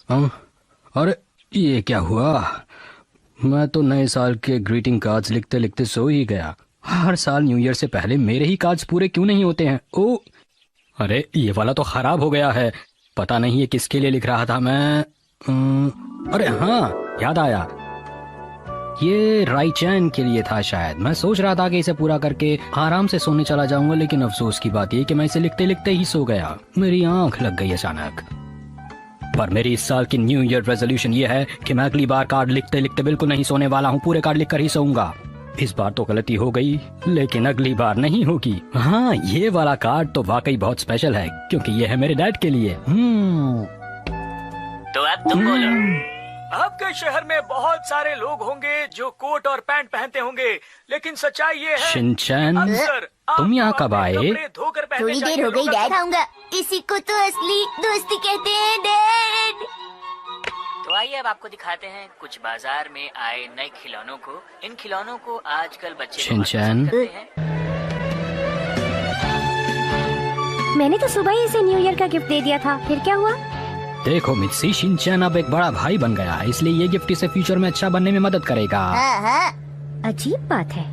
अरे ये क्या हुआ? मैं तो नए साल के ग्रीटिंग कार्ड्स लिखते लिखते सो ही गया। हर साल न्यू ईयर से पहले मेरे ही कार्ड्स पूरे क्यों नहीं होते हैं? ओ, अरे ये वाला तो खराब हो गया है। पता नहीं ये किसके लिए लिख रहा था मैं। अरे हाँ, याद आया, ये राइचैन के लिए था शायद। मैं सोच रहा था कि इसे पूरा करके आराम से सोने चला जाऊंगा, लेकिन अफसोस की बात ये कि मैं इसे लिखते लिखते ही सो गया। मेरी आंख लग गई अचानक। पर मेरी इस साल की न्यू ईयर रेजोल्यूशन ये है कि मैं अगली बार कार्ड लिखते लिखते बिल्कुल नहीं सोने वाला हूँ। पूरे कार्ड लिखकर ही सोऊंगा। इस बार तो गलती हो गई, लेकिन अगली बार नहीं होगी। हाँ, ये वाला कार्ड तो वाकई बहुत स्पेशल है, क्योंकि ये है मेरे डैड के लिए। तो अब तुम बोलो। आपके शहर में बहुत सारे लोग होंगे जो कोट और पैंट पहनते होंगे, लेकिन सच्चाई ये है शिनचैन, अक्सर तुम यहाँ कब आए? धोकर पहनने थोड़ी देर चाहिए हो गई लोग। डैड। खाऊंगा। इसी को तो असली दोस्ती कहते हैं डैड। तो आइए अब आपको दिखाते हैं कुछ बाजार में आए नए खिलौनों को। इन खिलौनों को आजकल बच्चे बहुत शिनचैन। पसंद करते हैं। मैंने तो सुबह ही इसे न्यू ईयर का गिफ्ट दे दिया था, फिर क्या हुआ? देखो मित्सी, शिनचैन अब एक बड़ा भाई बन गया है, इसलिए ये गिफ्ट इसे फ्यूचर में अच्छा बनने में मदद करेगा। हाँ। अजीब बात है।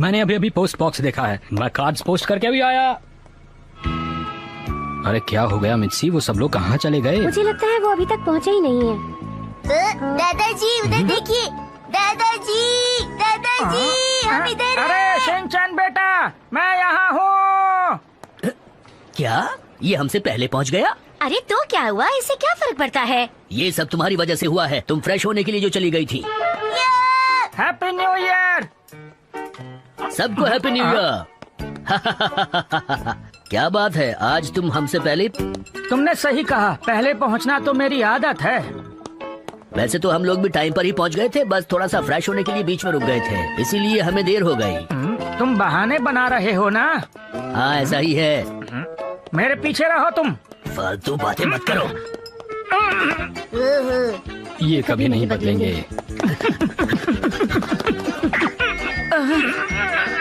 मैंने अभी अभी पोस्ट बॉक्स देखा है। मैं कार्ड्स पोस्ट करके अभी आया। अरे क्या हो गया मित्सी, वो सब लोग कहाँ चले गए? मुझे लगता है वो अभी तक पहुँचे ही नहीं है। दादाजी उधर देखिए। दादाजी, दादाजी, हम इधर हैं। अरे शिनचैन बेटा, मैं यहाँ हूँ। क्या ये हमसे पहले पहुंच गया? अरे तो क्या हुआ, इससे क्या फर्क पड़ता है? ये सब तुम्हारी वजह से हुआ है। तुम फ्रेश होने के लिए जो चली गई थी। Happy new year. सबको हैप्पी न्यू ईयर। क्या बात है, आज तुम हमसे पहले। तुमने सही कहा, पहले पहुँचना तो मेरी आदत है। वैसे तो हम लोग भी टाइम पर ही पहुंच गए थे, बस थोड़ा सा फ्रेश होने के लिए बीच में रुक गए थे, इसीलिए हमें देर हो गई। तुम बहाने बना रहे हो ना? हाँ ऐसा ही है। मेरे पीछे रहो तुम। फालतू बातें मत करो। ये कभी नहीं बदलेंगे।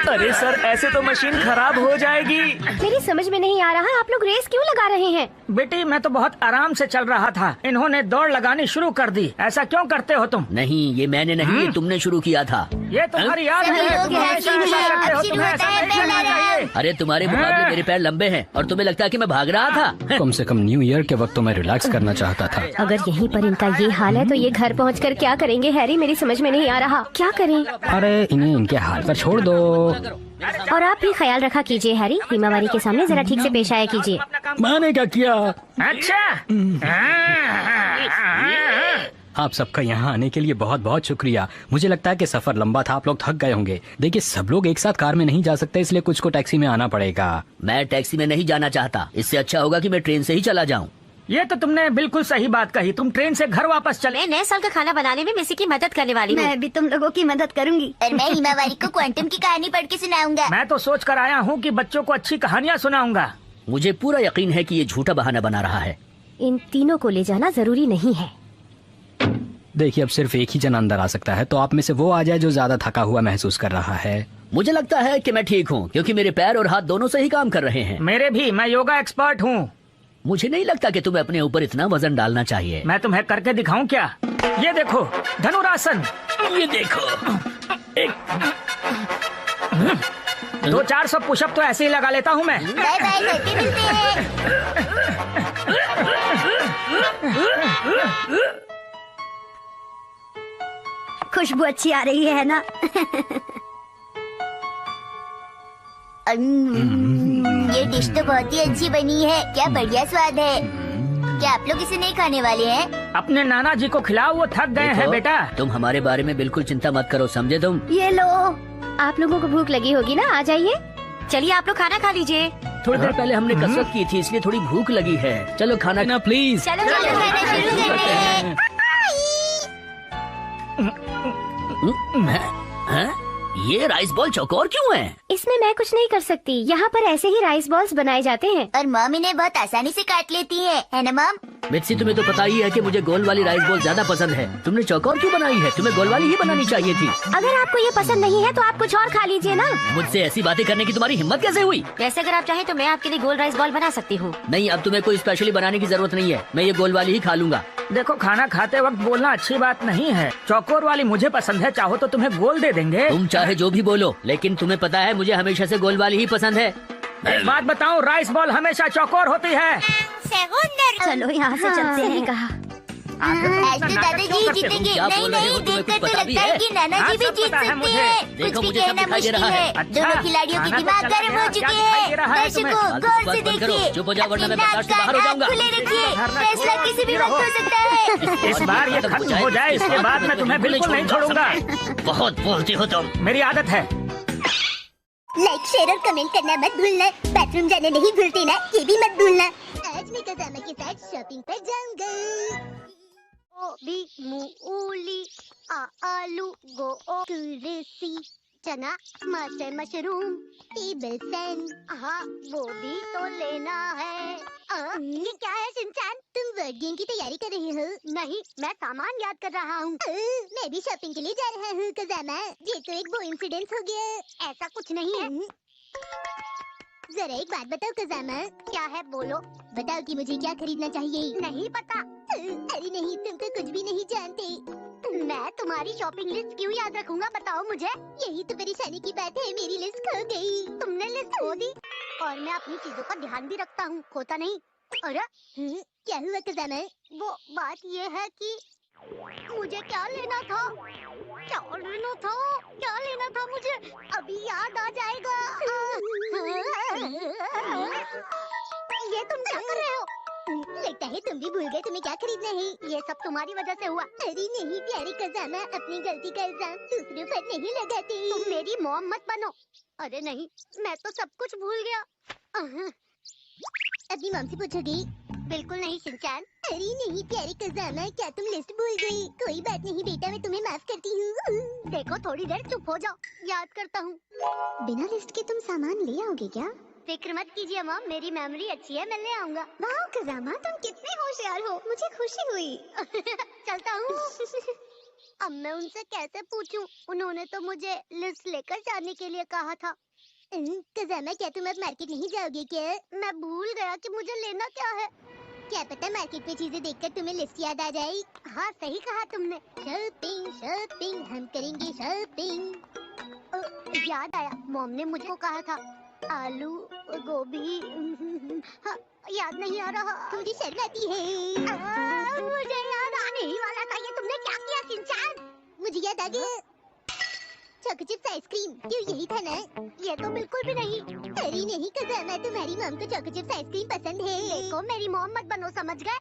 अरे सर, ऐसे तो मशीन खराब हो जाएगी। मेरी समझ में नहीं आ रहा, आप लोग रेस क्यों लगा रहे हैं? बेटी, मैं तो बहुत आराम से चल रहा था, इन्होंने दौड़ लगानी शुरू कर दी। ऐसा क्यों करते हो तुम? नहीं, ये मैंने नहीं, ये तुमने शुरू किया था। ये तुम्हारी याद सभी है, लोग तुम हमेशा हैप्पी ऐसा करते हो, अब शुरू तुम्हें होता ऐसा है नहीं करना पहला चाहिए। राउंड। अरे तुम्हारे मुकाबले मेरे पैर लंबे हैं और तुम्हें लगता है कि मैं भाग रहा था। कम से कम न्यू ईयर के वक्त तो मैं रिलैक्स करना चाहता था। अगर यहीं पर इनका ये हाल है तो ये घर पहुंचकर क्या करेंगे हैरी? मेरी समझ में नहीं आ रहा, क्या करें? अरे इन्हें इनके हाल पर छोड़ दो। और आप भी ख्याल रखा कीजिए हैरी, हिमावारी के सामने जरा ठीक से पेश आया कीजिए। मैंने क्या किया? अच्छा। आप सबका यहाँ आने के लिए बहुत बहुत शुक्रिया। मुझे लगता है कि सफर लंबा था, आप लोग थक गए होंगे। देखिए, सब लोग एक साथ कार में नहीं जा सकते, इसलिए कुछ को टैक्सी में आना पड़ेगा। मैं टैक्सी में नहीं जाना चाहता, इससे अच्छा होगा कि मैं ट्रेन से ही चला जाऊं। ये तो तुमने बिल्कुल सही बात कही। तुम ट्रेन से घर वापस चले। मैं नए साल का खाना बनाने में मिसी की मदद करने वाली हूँ। मैं भी तुम लोगों की मदद करूंगी। और मैं हिमावारी को क्वांटम की कहानी पढ़ के सुनाऊंगा। मैं तो सोच कर आया हूँ कि बच्चों को अच्छी कहानियाँ सुनाऊंगा। मुझे पूरा यकीन है कि ये झूठा बहाना बना रहा है। इन तीनों को ले जाना जरूरी नहीं है। देखिए, अब सिर्फ एक ही जन अंदर आ सकता है, तो आप में से वो आ जाए जो ज्यादा थका हुआ महसूस कर रहा है। मुझे लगता है कि मैं ठीक हूँ, क्योंकि मेरे पैर और हाथ दोनों सही काम कर रहे हैं। मेरे भी, मैं योगा एक्सपर्ट हूँ। मुझे नहीं लगता कि तुम्हें अपने ऊपर इतना वजन डालना चाहिए। मैं तुम्हें करके दिखाऊं क्या? ये देखो, धनुरासन। ये देखो, 200-400 पुशअप तो ऐसे ही लगा लेता हूँ मैं। बाय बाय करके मिलते हैं। खुशबू अच्छी आ रही है ना? ये डिश तो बहुत ही अच्छी बनी है। क्या बढ़िया स्वाद है। क्या आप लोग इसे नहीं खाने वाले हैं? अपने नाना जी को खिलाओ, वो थक गए हैं देखो, बेटा। तुम हमारे बारे में बिल्कुल चिंता मत करो, समझे तुम? ये लो। आप लोगों को भूख लगी होगी ना, आ जाइए। चलिए आप लोग खाना खा लीजिए। थोड़ी देर पहले हमने कसरत की थी, इसलिए थोड़ी भूख लगी है। चलो खाना ना प्लीज। चलो चलो खाना शुरू करते हैं। हैं? ये राइस बॉल चौकोर क्यों है? इसमें मैं कुछ नहीं कर सकती। यहाँ पर ऐसे ही राइस बॉल्स बनाए जाते हैं। और मॉम इन्हें बहुत आसानी से काट लेती है ना मॉम? मिर्ची, तुम्हें तो पता ही है कि मुझे गोल वाली राइस बॉल ज्यादा पसंद है। तुमने चौकोर क्यों बनाई है? तुम्हें गोल वाली ही बनानी चाहिए थी। अगर आपको ये पसंद नहीं है तो आप कुछ और खा लीजिए ना। मुझसे ऐसी बातें करने की तुम्हारी हिम्मत कैसे हुई? वैसे अगर आप चाहें तो मैं आपके लिए गोल राइस बॉल बना सकती हूँ। नहीं, अब तुम्हें कोई स्पेशली बनाने की जरूरत नहीं है। मैं ये गोल वाली ही खा लूंगा। देखो, खाना खाते वक्त बोलना अच्छी बात नहीं है। चौकोर वाली मुझे पसंद है, चाहो तो तुम्हें गोल दे देंगे। तुम चाहे जो भी बोलो, लेकिन तुम्हें पता है मुझे हमेशा से गोल वाली ही पसंद है। एक बात बताऊं, राइस बॉल हमेशा चौकोर होती है। चलो यहाँ से चलते हैं। कहा आज तो दादाजी जीतेंगे। क्या नहीं बोल रहे हो? नहीं, तुम्हें देखकर कुछ तो पता भी लगता है है? कि नाना जी भी हाँ, सब जीत पता है सकते मुझे। हैं। देखो, कुछ भी मुझे सब कहना दिखाई दे मुश्किल रहा है। है। अच्छा, दोनों खिलाड़ियों की खाना तो दिमाग चला गर्म गया, हो क्या चुके दिखाई हैं। दे रहा है तुम्हें? दर्शकों फालतू गौर बात से बंद करो। देखिए। चुप हो जाओ, वरना मैं अपनी बर्दाश्त से नाक बाहर हो कान जाऊंगा। खुले रखिए। धरना फैसला छोड़ो, किसी भी रहो। वक्त हो सकता है। इस बार ये खत्म हो जाए, इसके बाद मैं तुम्हें बिल्कुल नहीं छोड़ूंगा। बहुत बोलती हो तुम। मेरी आदत है। लाइक, शेयर और कमेंट करना मत भूलना। बाथरूम जाने नहीं भूलते ना, ये भी मत भूलना। आज मैं कज़ामा के साथ शॉपिंग पर जाऊंगा। गोभी, मूली, आलू, कुर्सी, चना, मटर, मशरूम, टेबल फैन। हाँ, वो भी तो लेना है। ये क्या है शिनचैन? तुम वर्ड गेम की तैयारी कर रही हो? नहीं, मैं सामान याद कर रहा हूँ। मैं भी शॉपिंग के लिए जा रहा हूँ कज़ामा। ये तो एक कोइंसिडेंस हो गया। ऐसा कुछ नहीं है। जरा एक बात बताओ कज़ामा। क्या है, बोलो। बताओ कि मुझे क्या खरीदना चाहिए। नहीं पता। अरे नहीं, तुम तो कुछ भी नहीं जानते। मैं तुम्हारी शॉपिंग लिस्ट क्यों याद रखूंगा, बताओ मुझे। यही तो परेशानी की बात है, मेरी लिस्ट खो गई। तुमने लिस्ट खो दी। और मैं अपनी चीजों का ध्यान भी रखता हूँ, खोता नहीं। अरे क्या हुआ कज़ामा? वो बात ये है कि मुझे क्या लेना था, क्या लेना था मुझे, अभी याद आ जाएगा। ये तुम क्या कर रहे हो? लगता है तुम भी भूल गए तुम्हें क्या खरीदना है। ये सब तुम्हारी वजह से हुआ। अरे नहीं प्यारी कज़ामा, अपनी गलती का इल्जाम दूसरों पर नहीं लगाती। तुम मेरी मॉम मत बनो। अरे नहीं, मैं तो सब कुछ भूल गया। अपनी मॉम से पूछोगी? बिल्कुल नहीं शिनचैन। अरे नहीं प्यारी कज़ामा, क्या तुम लिस्ट भूल गई? कोई बात नहीं बेटा, मैं तुम्हें माफ करती हूँ। देखो, थोड़ी देर चुप हो जाओ, याद करता हूँ। बिना लिस्ट के तुम सामान ले आओगे क्या? फिक्र मत कीजिए मॉम, मेरी मेमोरी अच्छी है, मैं ले आऊंगा। वाह कज़ामा, तुम कितने होशियार हो, मुझे खुशी हुई। चलता हूँ। अब मैं उनसे कैसे पूछूं? उन्होंने तो मुझे लिस्ट लेकर जाने के लिए कहा था। कज़ामा, क्या तुम अब मार्केट नहीं जाओगे क्या? मैं भूल गया कि मुझे लेना क्या है। क्या पता मार्केट में चीजें देखकर तुम्हें लिस्ट याद आ जाए। हाँ, सही कहा तुमने। शॉपिंग शॉपिंग, हम करेंगे शॉपिंग। याद आया, मॉम ने मुझे कहा था आलू, गोभी। हाँ, याद नहीं आ रहा। मुझे शर्म आती है। मुझे याद आने ही वाला था। ये तुमने क्या किया शिनचैन? मुझे याद आ गया, चॉको चिप्स आइसक्रीम। क्यों, यही था ना? ये तो बिल्कुल भी नहीं। अरे नहीं कज़ामा, तुम्हारी मॉम को चॉको चिप्स आइसक्रीम पसंद है। देखो, मेरी मॉम मत बनो, समझ गए?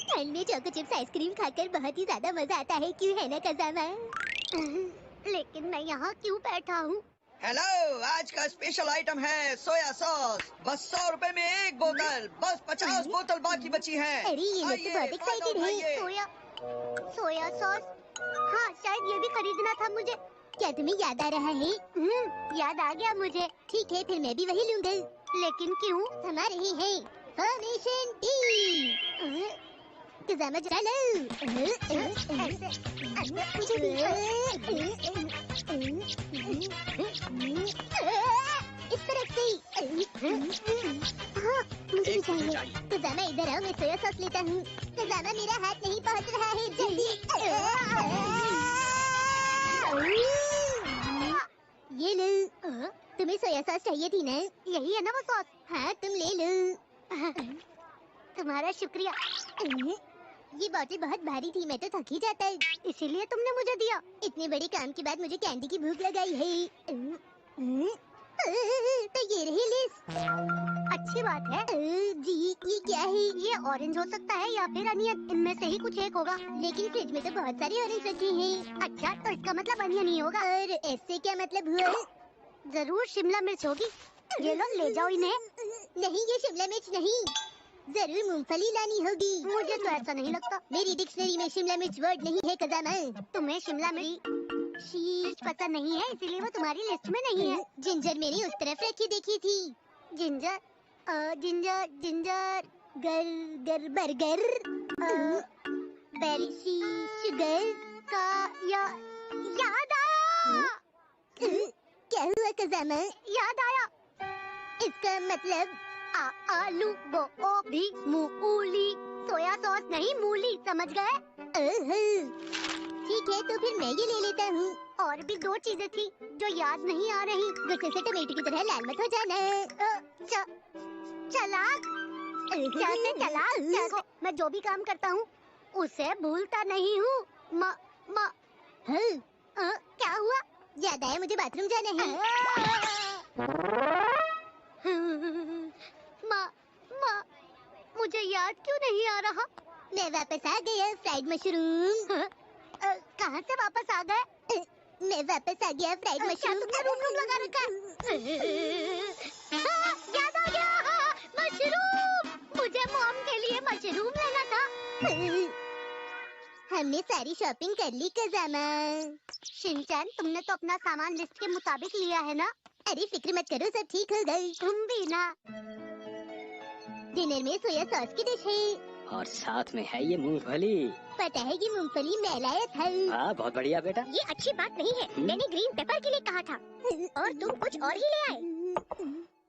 ठंड में चॉको चिप्स आइसक्रीम खाकर बहुत ही ज्यादा मजा आता है, क्यों है ना कज़ामा? लेकिन मैं यहाँ क्यों बैठा हूँ? हेलो, आज का स्पेशल आइटम है सोया सॉस। बस 100 रुपए में एक बोतल, बस 50 बोतल बाकी बची हैं। अरे ये लोग तो बहुत एक्साइटेड है। Soya sauce. हाँ, शायद ये भी खरीदना था मुझे। क्या तुम्हें याद आ रहा है? याद आ गया मुझे। ठीक है, फिर मैं भी वही लूंगा। लेकिन क्यों? थमा रहे हैं फॉर्मेशन टी। कज़ामा जरा लो। मुझे भी। इस तरफ से। हाँ, मुझे भी चाहिए। कज़ामा इधर आओ, मैं सोया सॉस लेता हूँ। कज़ामा, मेरा हाथ नहीं पहुँच रहा है, जल्दी। ये लो। तुम्हें सोया सॉस चाहिए थी ना? यही है ना वो सॉस? हाँ, तुम ले लो। तुम्हारा शुक्रिया। ये बॉटल बहुत भारी थी, मैं तो थक ही जाता है। इसीलिए तुमने मुझे दिया। इतने बड़े काम के बाद मुझे कैंडी की भूख लगाई है। तो ये रही लिस्ट। अच्छी बात है। जी, ये क्या है? ये ऑरेंज हो सकता है या फिर अनियन, इनमें से ही कुछ एक होगा। लेकिन फ्रिज में तो बहुत सारे ऑरेंज रखे हैं। अच्छा, तो इसका मतलब अनियन ही होगा। और ऐसे क्या मतलब हुआ? जरूर शिमला मिर्च होगी। ये लो, ले जाओ इन्हें। नहीं, ये शिमला मिर्च नहीं। जरूर मूंगफली लानी होगी। मुझे तो ऐसा नहीं लगता। मेरी डिक्शनरी में शिमला मिर्च वर्ड नहीं है कजामा। तुम्हें शिमला मिर्च पसंद नहीं है, इसीलिए वो तुम्हारी लिस्ट में नहीं है। जिंजर मैंने उस तरफ रखी देखी थी। जिंजर जिंजर जिंजर गर बर्गर बेरी सी शुगर का याद आया। क्या हुआ कजामा? याद आया। इसका मतलब आलू गोभी मूली, सोया सॉस नहीं मूली, समझ गए? ठीक है, तो फिर मैं ये ले लेता हूँ। और भी 2 चीजें थी जो याद नहीं आ रही। गुस्से से टमाटर की तरह लाल मत हो जाना। चालाक कैसे चालाक? मैं जो भी काम करता हूँ उसे भूलता नहीं हूँ। क्या हुआ? याद आया मुझे बाथरूम जाना है। मुझे याद क्यों नहीं आ रहा? मैं वापस आ गया। Fried mushroom. कहाँ से वापस आ गए? मैं वापस आ गया। Fried mushroom. तुमने रूम लगा रखा? याद आ गया। मशरूम। मुझे मॉम के लिए मशरूम लेना था। हमने सारी शॉपिंग कर ली कजामा। शिनचैन, तुमने तो अपना सामान लिस्ट के मुताबिक लिया है ना? अरे फिक्र मत करो, सब ठीक हो गई। तुम भी ना। डिनर में सोया सॉस की डिश है और साथ में है ये मूंगफली। पता है ये मूंगफली मैं लाया था। हाँ, बहुत बढ़िया बेटा। ये अच्छी बात नहीं है। मैंने ग्रीन पेपर के लिए कहा था और तुम कुछ और ही ले आए।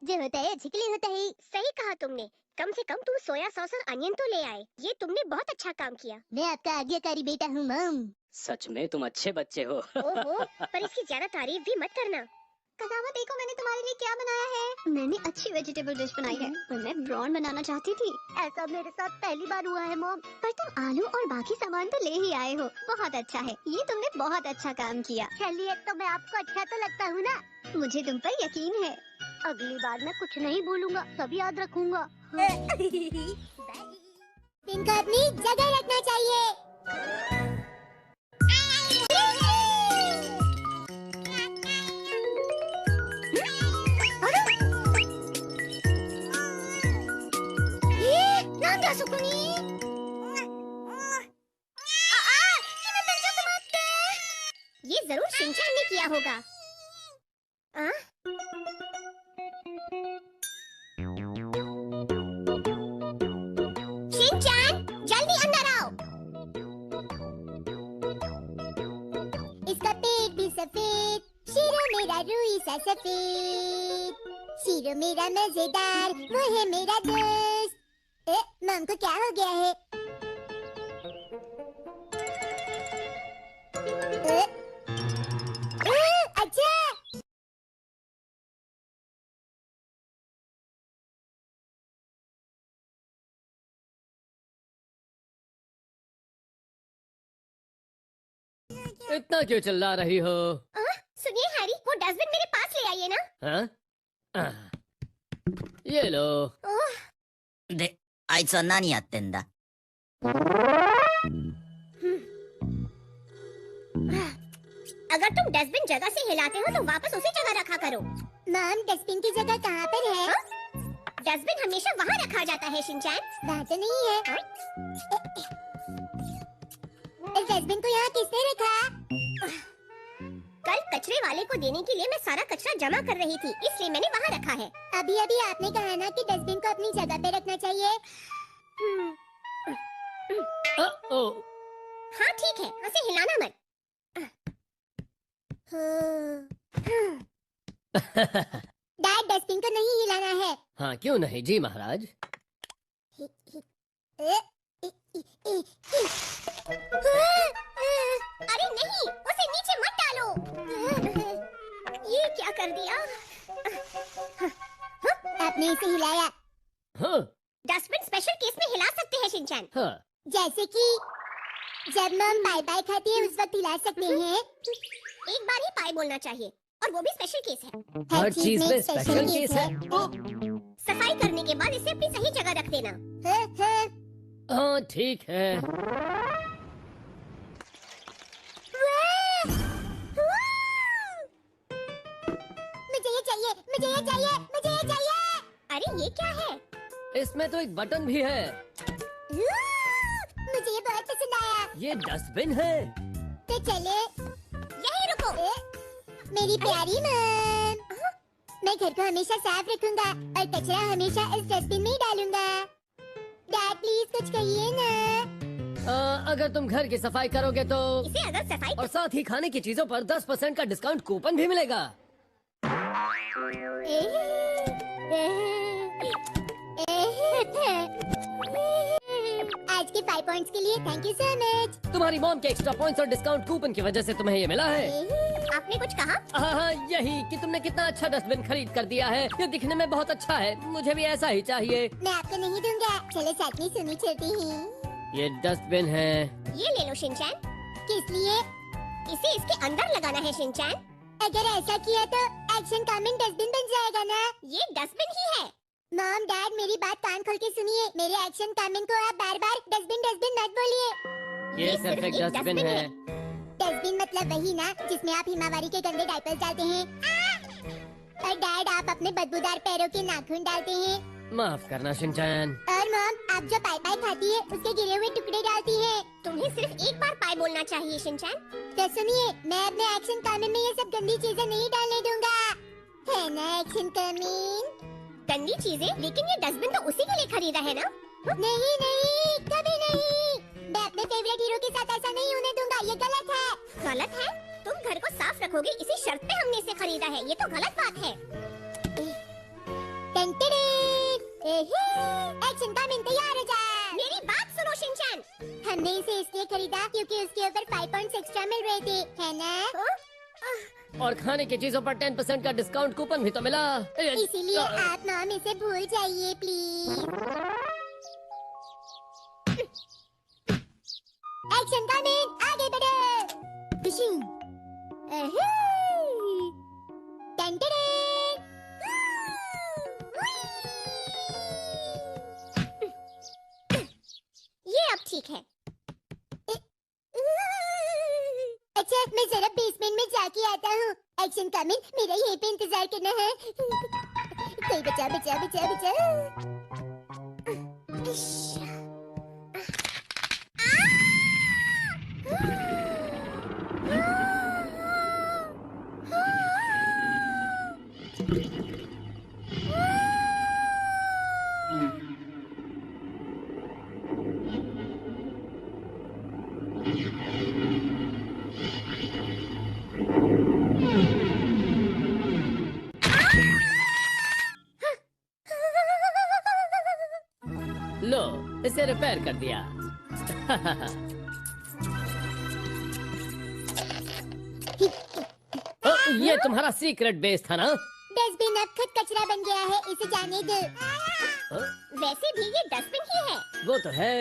जो होता है अच्छे के लिए होता है। सही कहा तुमने। कम से कम तुम सोया सॉस और अनियन तो ले आए। ये तुमने बहुत अच्छा काम किया। मैं आपका आज्ञाकारी बेटा हूँ मॉम। सच में तुम अच्छे बच्चे हो। ओहो, पर इसकी ज्यादा तारीफ भी मत करना। कजामा देखो मैंने तुम्हारे लिए क्या बनाया है। मैंने अच्छी वेजिटेबल डिश बनाई है, पर मैं प्रॉन बनाना चाहती थी। ऐसा मेरे साथ पहली बार हुआ है मॉम। पर तुम आलू और बाकी सामान तो ले ही आए हो। बहुत अच्छा है, ये तुमने बहुत अच्छा काम किया। चलिए, तो मैं आपको अच्छा तो लगता हूँ ना? मुझे तुम पर यकीन है। अगली बार मैं कुछ नहीं भूलूंगा, सब याद रखूंगा। इनको अपनी जगह रखना चाहिए। ये जरूर शिनचैन ने किया होगा। शिनचैन, जल्दी अंदर आओ। इसका पेट भी सफेद, शीरो मेरा रूई सा सफेद। शीरो मेरा मजेदार, वो है मेरा दोस्त। मम को क्या हो गया है? अच्छा। इतना क्यों चिल्ला रही हो? सुनिए हैरी, वो डस्टबिन मेरे पास ले आइए ना। हाँ? ये लो। で、あいつは何やってんだ？ अगर तुम डस्टबिन जगह से हिलाते हो तो वापस उसी जगह रखा करो। मम, डस्टबिन की जगह कहाँ पर है? डस्टबिन हमेशा वहाँ रखा जाता है शिनचैन। वहाँ तो नहीं है। इस डस्टबिन को यहाँ किसने रखा? कल कचरे वाले को देने के लिए मैं सारा कचरा जमा कर रही थी, इसलिए मैंने वहाँ रखा है। अभी अभी आपने कहा ना कि डस्टबिन को अपनी जगह पे रखना चाहिए। हाँ ठीक है, उसे हिलाना मत। डैड, डस्टबिन को नहीं हिलाना है। हाँ क्यों नहीं जी महाराज। अरे नहीं, उसे नीचे मत डालो। ये क्या कर दिया? आपने इसे हिलाया। हाँ। डस्टबिन स्पेशल केस में हिला सकते हैं शिनचैन। हाँ। जैसे कि जब मम बाय बाय खाती है उस वक्त हिला सकते हैं। एक बार ही पाई बोलना चाहिए, और वो भी स्पेशल केस है। हर चीज में स्पेशल केस है। सफाई करने के बाद इसे अपनी सही जगह रख देना। हाँ ठीक है। मुझे ये चाहिए, मुझे ये चाहिए, मुझे ये चाहिए। अरे ये क्या है? इसमें तो एक बटन भी है। मुझे ये बहुत पसंद आया। ये डस्टबिन है। तो चले यही रुको। मेरी प्यारी मैम, मैं घर को हमेशा साफ रखूंगा और कचरा हमेशा इस डस्टबिन में ही डालूंगा। डैड प्लीज कुछ कहिए ना। अगर तुम घर की सफाई करोगे तो इसे अगर सफाई और साथ ही खाने की चीजों पर 10% का डिस्काउंट कूपन भी मिलेगा। आज के 5 पॉइंट्स के लिए थैंक यू सो मच। तुम्हारी मॉम के एक्स्ट्रा पॉइंट्स और डिस्काउंट कूपन की वजह से तुम्हें ये मिला है। आपने कुछ कहा? हाँ, यही कि तुमने कितना अच्छा डस्टबिन खरीद कर दिया है। ये दिखने में बहुत अच्छा है, मुझे भी ऐसा ही चाहिए। मैं आपको नहीं दूंगा। चलो साथ में सुनी छोटी ही। ये डस्टबिन है। ये ले लो शिनचैन। किस लिए? इसे इसके अंदर लगाना है शिनचैन। अगर ऐसा किया तो एक्शन कमिंग डस्टबिन बन जाएगा ना। ये डस्टबिन ही है। मॉम डैड मेरी बात कान खोल के सुनिए। मेरे एक्शन कमिंग को आप बार बार डस्टबिन डस्टबिन मत बोलिए। ये सिर्फ एक डस्टबिन है। डस्टबिन मतलब वही ना जिसमें आप हिमावारी के गंदे डायपर्स डालते हैं। और डैड आप अपने बदबूदार पैरों के नाखून डालते हैं। माफ करना शिनचैन। और मॉम आप जो पाई पाई खाती है उसके गिरे हुए टुकड़े डालती है। तुम्हें सिर्फ एक बार पाई बोलना चाहिए शिनचैन। तो सुनिए, मैं अपने एक्शन कमिंग में ये सब गंदी चीजें नहीं डालने दूंगा, है ना एक्शन कमिंग? गंदी चीजें? लेकिन ये डस्टबिन तो उसी के लिए खरीदा है ना? नहीं नहीं, कभी नहीं। मैं अपने फेवरेट हीरो के साथ ऐसा नहीं होने दूंगा। ये गलत है। गलत है? तुम घर को साफ रखोगे इसी शर्त पे हमने इसे खरीदा है। ये तो गलत बात है। एक्शन कमिंग तैयार हो जाए। मेरी बात सुनो शिनचैन। हमने इसे इसलिए खरीदा क्योंकि उसके ऊपर 5 पॉइंट्स एक्स्ट्रा मिल रहे थे, है ना? और खाने की चीजों पर 10% का डिस्काउंट कूपन भी तो मिला। इसीलिए आप मॉम इसे भूल जाइए प्लीज। एक्शन कमिंग, आगे बढ़ो। डिशिंग। ये अब ठीक है। अच्छा, मैं जरा बेसमेंट में जाके आता हूँ। एक्शन कमिंग, मेरा यहीं पे इंतजार करना है। कोई बचा बचा बचा बचा। लो, इसे रिपेयर कर दिया। ये तुम्हारा सीक्रेट बेस था ना? डस्टबिन अब खुद कचरा बन गया है, इसे जाने दो। वैसे भी ये डस्टबिन ही है। वो तो है।